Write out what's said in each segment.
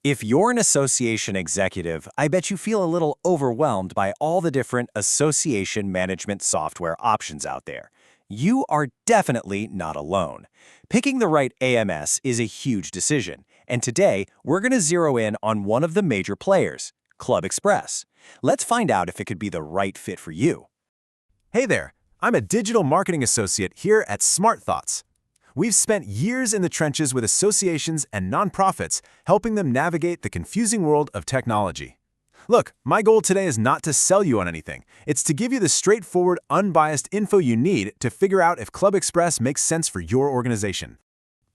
If you're an association executive, I bet you feel a little overwhelmed by all the different association management software options out there. You are definitely not alone. Picking the right AMS is a huge decision, and today we're going to zero in on one of the major players, ClubExpress. Let's find out if it could be the right fit for you. Hey there, I'm a digital marketing associate here at SmartThoughts. We've spent years in the trenches with associations and nonprofits, helping them navigate the confusing world of technology. Look, my goal today is not to sell you on anything. It's to give you the straightforward, unbiased info you need to figure out if ClubExpress makes sense for your organization.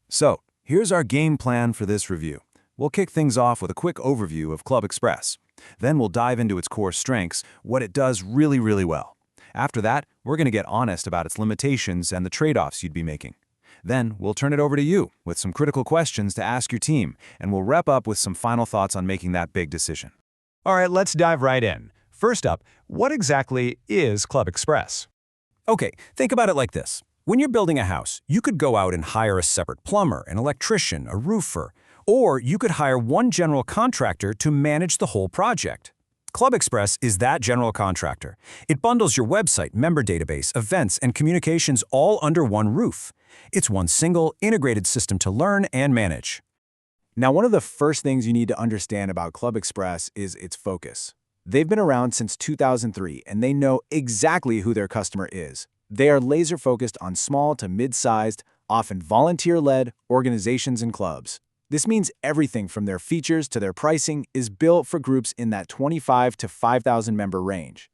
So, here's our game plan for this review. We'll kick things off with a quick overview of ClubExpress. Then we'll dive into its core strengths, what it does really well. After that, we're going to get honest about its limitations and the trade-offs you'd be making. Then we'll turn it over to you with some critical questions to ask your team, and we'll wrap up with some final thoughts on making that big decision. All right, let's dive right in. First up, what exactly is ClubExpress? Okay, think about it like this. When you're building a house, you could go out and hire a separate plumber, an electrician, a roofer, or you could hire one general contractor to manage the whole project. ClubExpress is that general contractor. It bundles your website, member database, events, and communications all under one roof. It's one single, integrated system to learn and manage. Now, one of the first things you need to understand about ClubExpress is its focus. They've been around since 2003, and they know exactly who their customer is. They are laser-focused on small to mid-sized, often volunteer-led organizations and clubs. This means everything from their features to their pricing is built for groups in that 25 to 5,000 member range.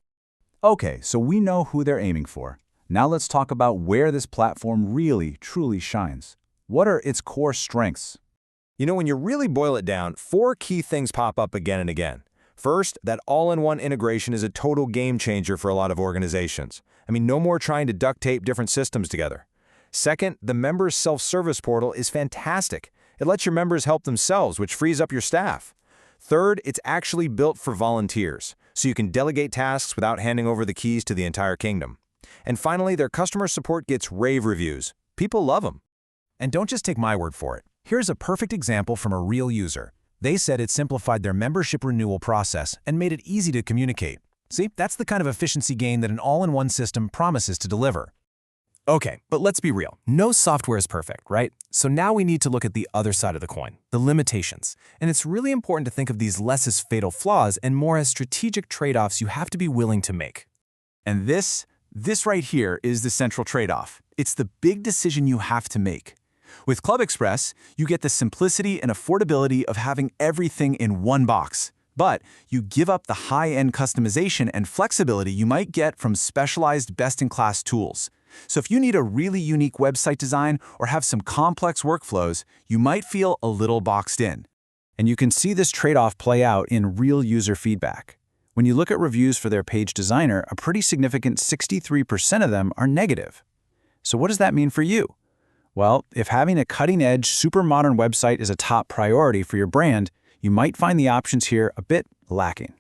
Okay, so we know who they're aiming for. Now let's talk about where this platform really, truly shines. What are its core strengths? You know, when you really boil it down, 4 key things pop up again and again. First, that all-in-one integration is a total game changer for a lot of organizations. I mean, no more trying to duct tape different systems together. Second, the members' self-service portal is fantastic. It lets your members help themselves, which frees up your staff. Third, it's actually built for volunteers, so you can delegate tasks without handing over the keys to the entire kingdom. And finally, their customer support gets rave reviews. People love them. And don't just take my word for it. Here's a perfect example from a real user. They said it simplified their membership renewal process and made it easy to communicate. See, that's the kind of efficiency gain that an all-in-one system promises to deliver. Okay, but let's be real. No software is perfect, right? So now we need to look at the other side of the coin, the limitations. And it's really important to think of these less as fatal flaws and more as strategic trade-offs you have to be willing to make. And this right here is the central trade-off. It's the big decision you have to make. With ClubExpress, you get the simplicity and affordability of having everything in one box. But you give up the high-end customization and flexibility you might get from specialized best-in-class tools. So if you need a really unique website design or have some complex workflows, you might feel a little boxed in. And you can see this trade-off play out in real user feedback. When you look at reviews for their page designer, a pretty significant 63% of them are negative. So what does that mean for you? Well, if having a cutting-edge, super modern website is a top priority for your brand, you might find the options here a bit lacking.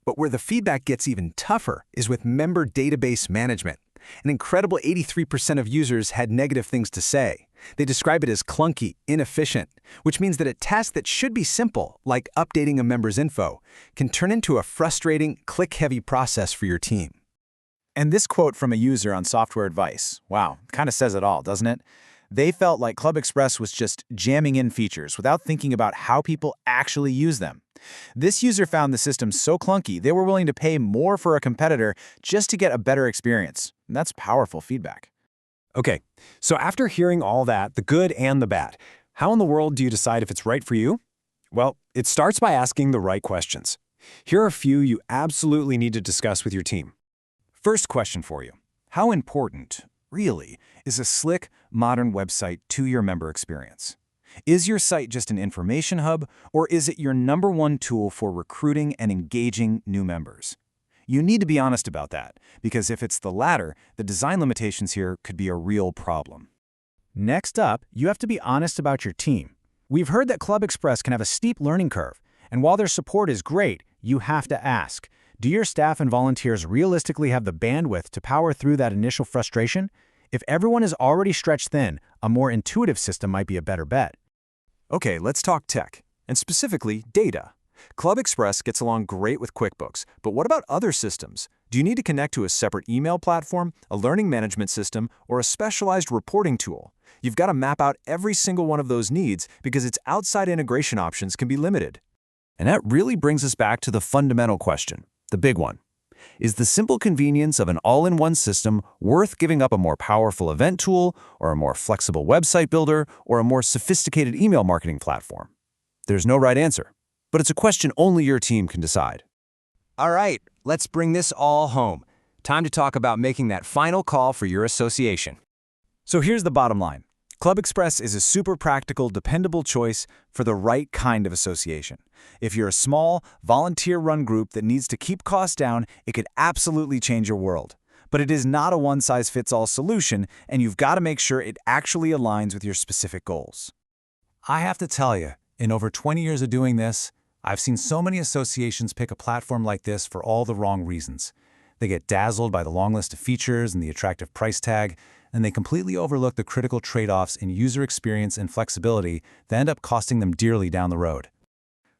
But where the feedback gets even tougher is with member database management. An incredible 83% of users had negative things to say. They describe it as clunky, inefficient, which means that a task that should be simple, like updating a member's info, can turn into a frustrating, click-heavy process for your team. And this quote from a user on Software Advice, wow, kind of says it all, doesn't it? They felt like ClubExpress was just jamming in features without thinking about how people actually use them. This user found the system so clunky, they were willing to pay more for a competitor just to get a better experience. And that's powerful feedback. Okay, so after hearing all that, the good and the bad, how in the world do you decide if it's right for you? Well, it starts by asking the right questions. Here are a few you absolutely need to discuss with your team. First question for you. How important, really, is a slick, modern website to your member experience? Is your site just an information hub, or is it your #1 tool for recruiting and engaging new members? You need to be honest about that, because if it's the latter, the design limitations here could be a real problem. Next up, you have to be honest about your team. We've heard that ClubExpress can have a steep learning curve, and while their support is great, you have to ask, do your staff and volunteers realistically have the bandwidth to power through that initial frustration? If everyone is already stretched thin, a more intuitive system might be a better bet. Okay, let's talk tech. and specifically data. ClubExpress gets along great with QuickBooks, but what about other systems? Do you need to connect to a separate email platform, a learning management system, or a specialized reporting tool? You've got to map out every single one of those needs because its outside integration options can be limited. And that really brings us back to the fundamental question, the big one. Is the simple convenience of an all-in-one system worth giving up a more powerful event tool, or a more flexible website builder, or a more sophisticated email marketing platform? There's no right answer, but it's a question only your team can decide. All right, let's bring this all home. Time to talk about making that final call for your association. So here's the bottom line. ClubExpress is a super practical, dependable choice for the right kind of association. If you're a small, volunteer-run group that needs to keep costs down, it could absolutely change your world. But it is not a one-size-fits-all solution, and you've got to make sure it actually aligns with your specific goals. I have to tell you, in over 20 years of doing this, I've seen so many associations pick a platform like this for all the wrong reasons. They get dazzled by the long list of features and the attractive price tag, and they completely overlook the critical trade-offs in user experience and flexibility that end up costing them dearly down the road.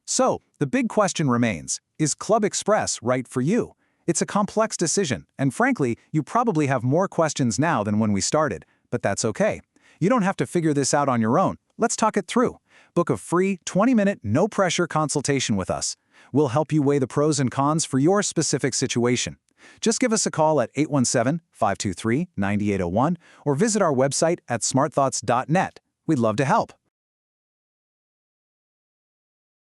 So, the big question remains, is ClubExpress right for you? It's a complex decision, and frankly, you probably have more questions now than when we started, but that's okay. You don't have to figure this out on your own. Let's talk it through. Book a free 20-minute, no-pressure consultation with us. We'll help you weigh the pros and cons for your specific situation. Just give us a call at 817-523-9801 or visit our website at smartthoughts.net. We'd love to help.